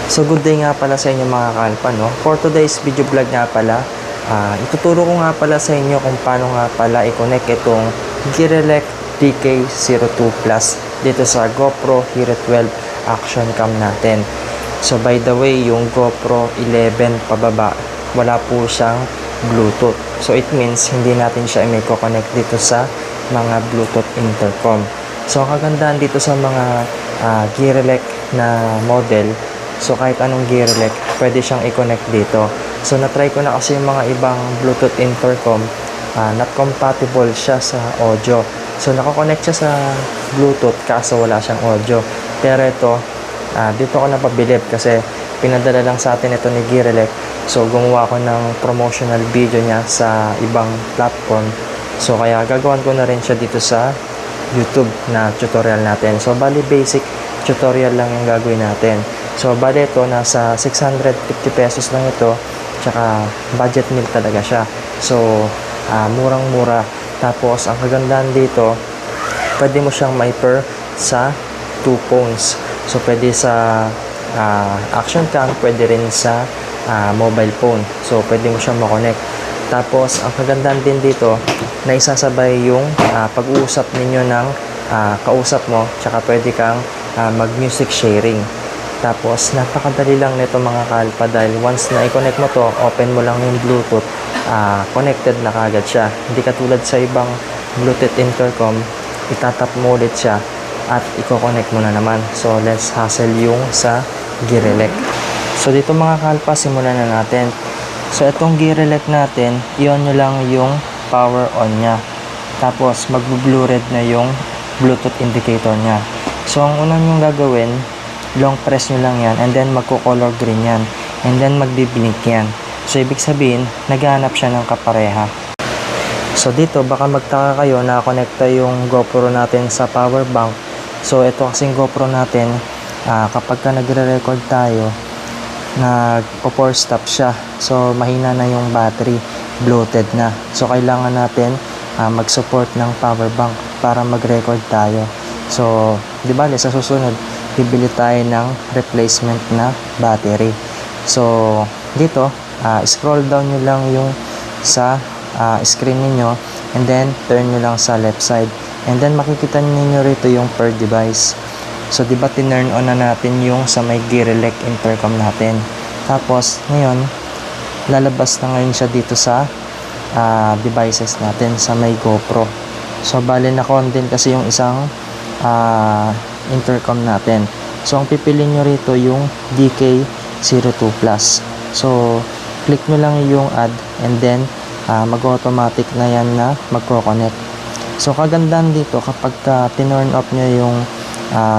So good day nga pala sa inyo mga kalpa, no? For today's video vlog nga pala, ituturo ko nga pala sa inyo kung paano nga pala i-connect itong Gear-Elec DK02 Plus dito sa GoPro Hero 12 Action Cam natin. So by the way, yung GoPro 11 pababa, wala po siyang Bluetooth. So it means hindi natin siya i-connect dito sa mga Bluetooth intercom. So kagandahan dito sa mga Gear-Elec na model, so kahit anong Gear-Elec, pwede siyang i-connect dito. So na-try ko na kasi yung mga ibang Bluetooth intercom, not compatible siya sa audio. So nakakonect siya sa Bluetooth kaso wala siyang audio. Pero ito, dito ako napabilib kasi pinadala lang sa atin ito ni Gear-Elec. So gumawa ko ng promotional video niya sa ibang platform. So kaya gagawin ko na rin siya dito sa YouTube na tutorial natin. So bali basic tutorial lang yung gagawin natin. So bali ito nasa 650 pesos lang ito. Tsaka budget meal talaga siya. So murang-mura. Tapos ang kagandahan dito, pwede mo siyang ma-pair sa 2 phones. So pwede sa action cam, pwede rin sa mobile phone. So pwede mo siyang ma-connect. Tapos ang kagandahan din dito, na isasabay yung pag-uusap ninyo ng kausap mo, tsaka pwede kang mag-music sharing. Tapos napakadali lang nito mga kalpa, dahil once na i-connect mo to, open mo lang yung Bluetooth, connected na kagad siya. Hindi katulad sa ibang Bluetooth intercom, itatap mo ulit siya at i-connect mo na naman. So let's hassle yung sa Gear-Elec. So dito mga kalpa, simulan na natin. So itong Gear-Elec natin, i-on nyo lang yung power on nya. Tapos magbo-blue red na yung Bluetooth indicator nya. So ang unang nyong gagawin, long press nyo lang yan and then magko-color green yan and then magbi-blink yan. So ibig sabihin, naghahanap siya ng kapareha. So dito baka magtaka kayo na konekta yung GoPro natin sa power bank. So ito kasing GoPro natin, kapag ka nagre-record tayo, nag-power stop siya. So mahina na yung battery, bloated na. So kailangan natin mag-support ng power bank para mag-record tayo. So, di ba, sa susunod, bibili tayo ng replacement na battery. So, dito, scroll down nyo lang yung sa screen niyo and then turn nyo lang sa left side. And then makikita niyo rito yung per device. So, di ba, tinurn on na natin yung sa may Gear-Elec intercom natin. Tapos, ngayon, lalabas na ngayon siya dito sa devices natin sa may GoPro. So, bali na din kasi yung isang intercom natin. So, ang pipiliin nyo rito yung DK02 Plus. So, click nyo lang yung add and then mag-automatic na yan na magko-connect. So, kagandahan dito kapag tinurn off nyo yung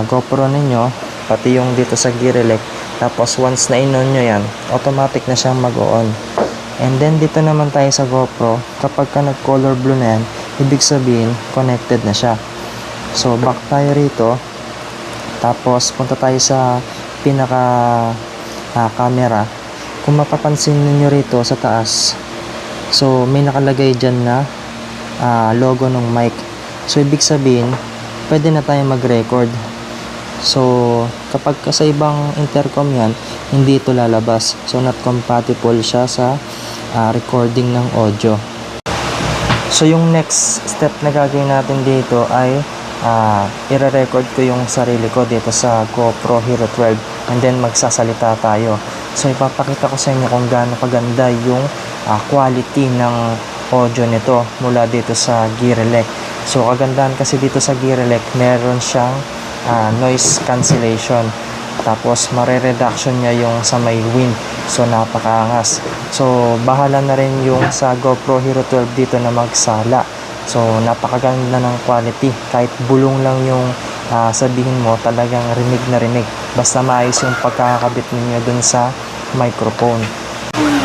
GoPro ninyo, pati yung dito sa Gear-Elec, tapos once na in-on nyo yan, automatic na siyang mag-on. And then dito naman tayo sa GoPro, kapag ka nag-color blue na yan, ibig sabihin connected na siya. So back tayo rito, tapos punta tayo sa pinaka camera. Kung mapapansin niyo rito sa taas, so may nakalagay dyan na logo ng mic. So ibig sabihin, pwede na tayo mag-record. So kapag sa ibang intercom yan, hindi ito lalabas. So not compatible siya sa recording ng audio. So yung next step na gagawin natin dito ay i-record ko yung sarili ko dito sa GoPro Hero 12 and then magsasalita tayo. So ipapakita ko sa inyo kung gaano kaganda yung quality ng audio nito mula dito sa Gear-Elec. So kagandahan kasi dito sa Gear-Elec, meron siyang noise cancellation. Tapos mare-reduction niya yung sa may wind. So napakaangas. So bahala na rin yung sa GoPro Hero 12 dito na magsala. So napakaganda ng quality. Kahit bulong lang yung sabihin mo, talagang rinig na rinig. Basta maayos yung pagkakabit ninyo dun sa microphone.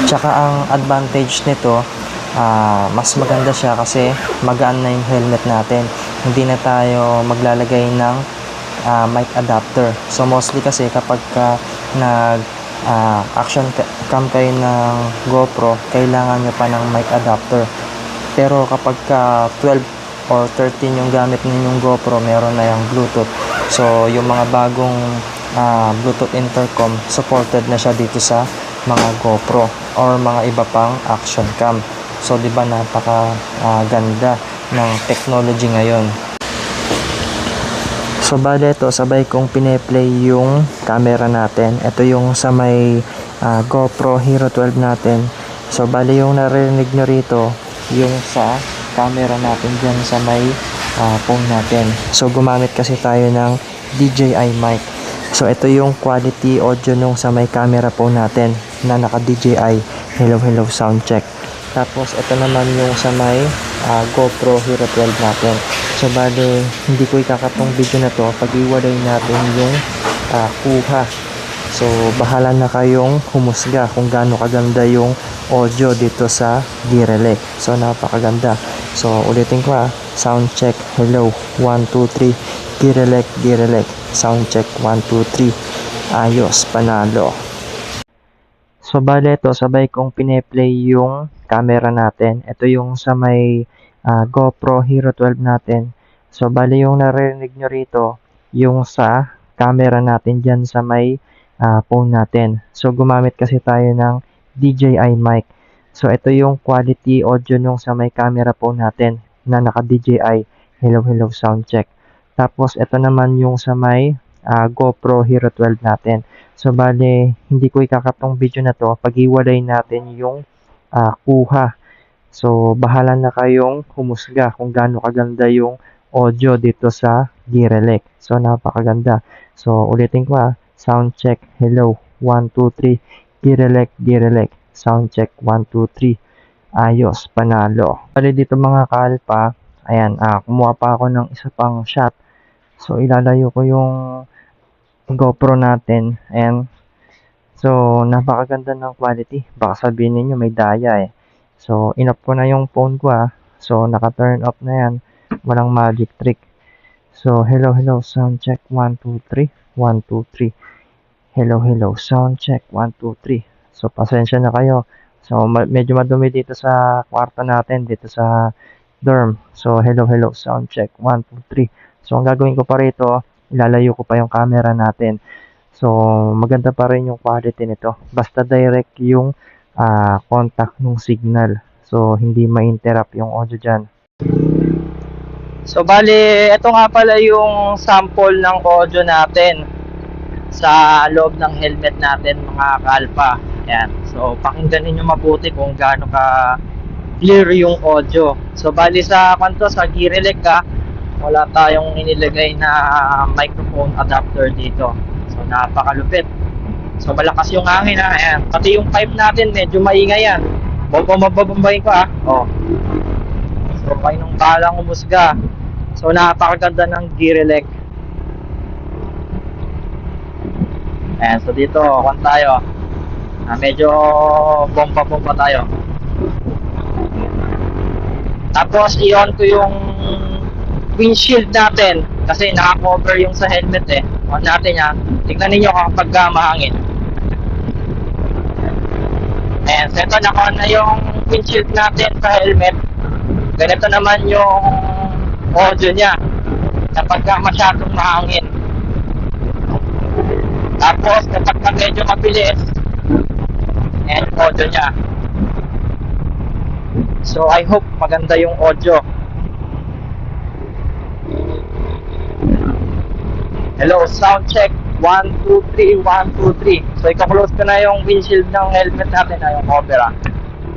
Tsaka ang advantage nito, mas maganda siya kasi magaan na yung helmet natin. Hindi na tayo maglalagay ng mic adapter. So mostly kasi kapag action cam kayo ng GoPro, kailangan nyo pa ng mic adapter. Pero kapag 12 or 13 yung gamit ninyong GoPro, meron na yung Bluetooth. So yung mga bagong Bluetooth intercom, supported na siya dito sa mga GoPro or mga iba pang action cam. So, di ba napaka ganda ng technology ngayon. So, bale ito, sabay kong pine-play yung camera natin. Ito yung sa may GoPro Hero 12 natin. So, bale yung narinig nyo rito, yung sa camera natin dyan sa may phone natin. So, gumamit kasi tayo ng DJI mic. So, ito yung quality audio nung sa may camera phone natin na naka-DJI Hello Hello Sound Check. Tapos, ito naman yung sa may GoPro Hero 12 natin. So, bale, hindi ko ikakatong video na to pag iwalay natin yung kuha. So, bahala na kayong humusga kung gaano kaganda yung audio dito sa Gear-Elec. So, napakaganda. So, ulitin ko sound check, hello, 1, 2, 3, Gear-Elec, Gear-Elec, sound check, 1, 2, 3, ayos, panalo. So, bale ito, sabay kong pine-play yung camera natin. Ito yung sa may GoPro Hero 12 natin. So, bale yung narinig nyo rito, yung sa camera natin dyan sa may phone natin. So, gumamit kasi tayo ng DJI mic. So, ito yung quality audio nung sa may camera phone natin na naka-DJI Hello Hello Sound Check. Tapos, ito naman yung sa may GoPro Hero 12 natin. So, bale, hindi ko ikakatong video na to pag iwalay natin yung kuha. So, bahala na kayong humusga kung gaano kaganda yung audio dito sa Gear-Elec. So, napakaganda. So, ulitin ko sound check, hello, 1, 2, 3, Gear-Elec, Gear-Elec, sound check, 1, 2, 3, ayos, panalo. Bale dito mga kalpa, ayan, kumuha pa ako ng isa pang shot. So, ilalayo ko yung GoPro natin. Ayan. So, napakaganda ng quality. Baka sabihin ninyo may daya So, in-off ko na yung phone ko So, naka-turn off na yan. Walang magic trick. So, hello, hello, sound check, 1, 2, 3, 1, 2, 3. Hello, hello, sound check, 1, 2, 3. So, pasensya na kayo. So, medyo madumi dito sa kwarto natin, dito sa dorm. So, hello, hello, sound check, 1, 2, 3. So, ang gagawin ko pa rito, ilalayo ko pa yung camera natin. So, maganda pa rin yung quality nito. Basta direct yung contact ng signal. So, hindi ma-interrupt yung audio dyan. So, bali, ito nga pala yung sample ng audio natin sa loob ng helmet natin, mga kalpa. Ayan. So, pakinggan niyo mabuti kung gaano ka clear yung audio. So, bali sa Gear-Elec wala tayong inilagay na microphone adapter dito. So, napakalupit. So, malakas yung hangin Ayan. Pati yung pipe natin, medyo maingay yan. Mababambayin ko Oh. So, kayo nung balang umusga. So, napakaganda ng Gear-Elec. Ayan. So, dito, tayo. Medyo bomba-bomba tayo. Tapos, i-on ko yung windshield natin kasi naka-cover yung sa helmet On natin tignan niyo kapag mahangin. Ayan, so ito naka-on na yung windshield natin sa helmet. Ganito naman yung audio niya kapag masyadong mahangin. Tapos kapag medyo mabilis, ayan yung audio niya. So I hope maganda yung audio. Hello, sound check, 1, 2, 3, 1, 2, 3. So, i-close ko na yung windshield ng helmet natin yung cover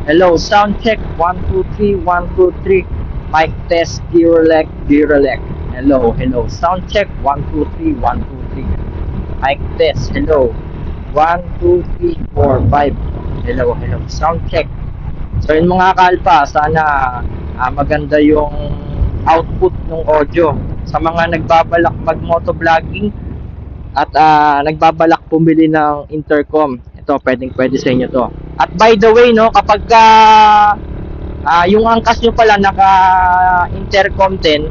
Hello, sound check, 1, 2, 3, 1, 2, 3. Mic test, Gear-Elec, Gear-Elec. Hello, hello, sound check, 1, 2, 3, 1, 2, 3. Mic test, hello, 1, 2, 3, 4, 5. Hello, hello, sound check. So, yun mga kalpa, sana maganda yung output ng audio. Sa mga nagbabalak mag-motovlogging at nagbabalak pumili ng intercom, ito pwede sa inyo to. At by the way kapag yung angkas nyo pala naka-intercom din,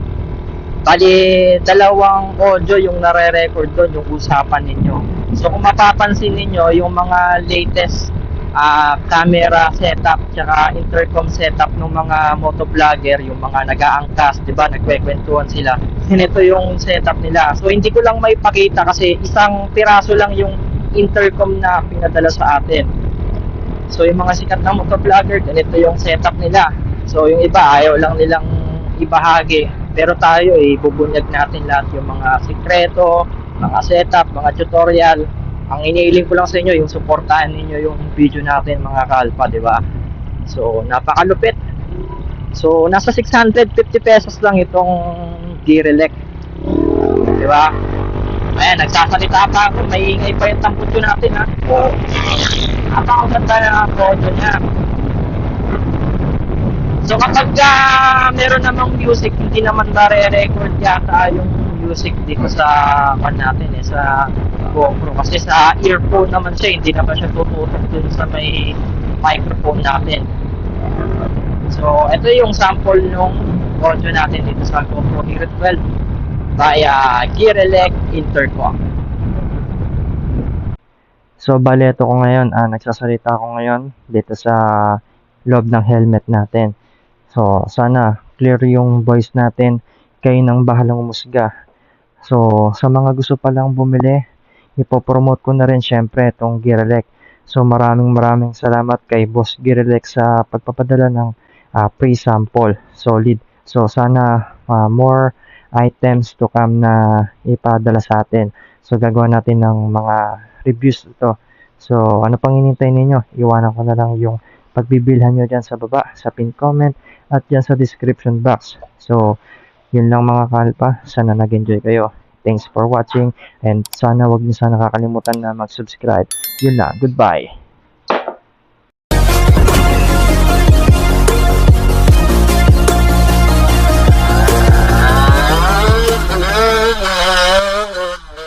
bali dalawang audio yung nare-record doon, yung usapan ninyo. So kung mapapansin ninyo yung mga latest camera setup tsaka intercom setup ng mga motovlogger, yung mga nag-aangkas, 'di ba? Nagkwekwentuhan sila. Ganito yung setup nila. So hindi ko lang may pakita kasi isang piraso lang yung intercom na pinadala sa atin. So yung mga sikat na motovlogger, ganito yung setup nila. So yung iba ayaw lang nilang ibahagi. Pero tayo ibubunyag natin lahat yung mga sikreto, mga setup, mga tutorial. Ang iniiling ko lang sa inyo yung suportahan ninyo yung video natin mga kalpa, di ba? So napakalupit. So nasa 650 pesos lang itong Direlec, di ba? Ayan, nagsasalita pa ako, may ingay pa yung tamputyo natin ha. Napakaganda na photo niya. So kapag meron namang music, hindi naman nare-record yata yung music dito sa natin sa GoPro. Kasi sa earphone naman siya, hindi naman siya tututok dun sa may microphone natin. So ito yung sample nung audio natin dito sa GoPro Hero 12 via Gearelec Intercom. So, bali ito ko ngayon, nagsasalita ako ngayon dito sa loob ng helmet natin. So, sana clear yung voice natin, kayo nang bahalang umusga. So, sa mga gusto palang bumili, ipopromote ko na rin syempre itong Gearelec. So, maraming salamat kay Boss Gearelec sa pagpapadala ng pre-sample. Solid. So, sana more items to come na ipadala sa atin. So, gagawa natin ng mga reviews ito. So, ano pang hinintay ninyo? Iwanan ko na lang yung pagbibilhan nyo dyan sa baba, sa pin comment, at dyan sa description box. So, yun lang mga kalpa. Sana nag-enjoy kayo. Thanks for watching, and sana wag niyo sana kakalimutan na mag-subscribe. Yun lang. Goodbye.